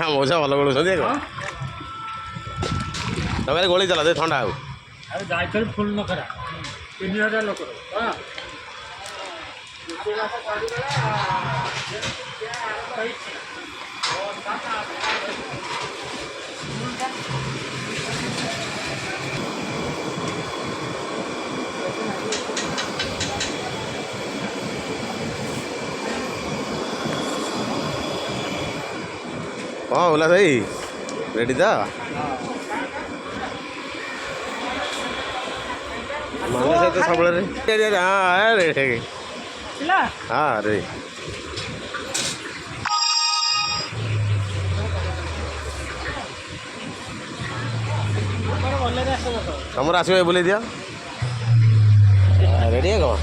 मौसा भल गोलुंट तमें गोली चला दे ठंडा हो जाए फुल नखरा 3000 लोक हाँ बोला सही रेडी था मांगे से तो सब रे हाँ रेडी है हाँ रेडी तुम आसो बुले दिया रेडी है कौन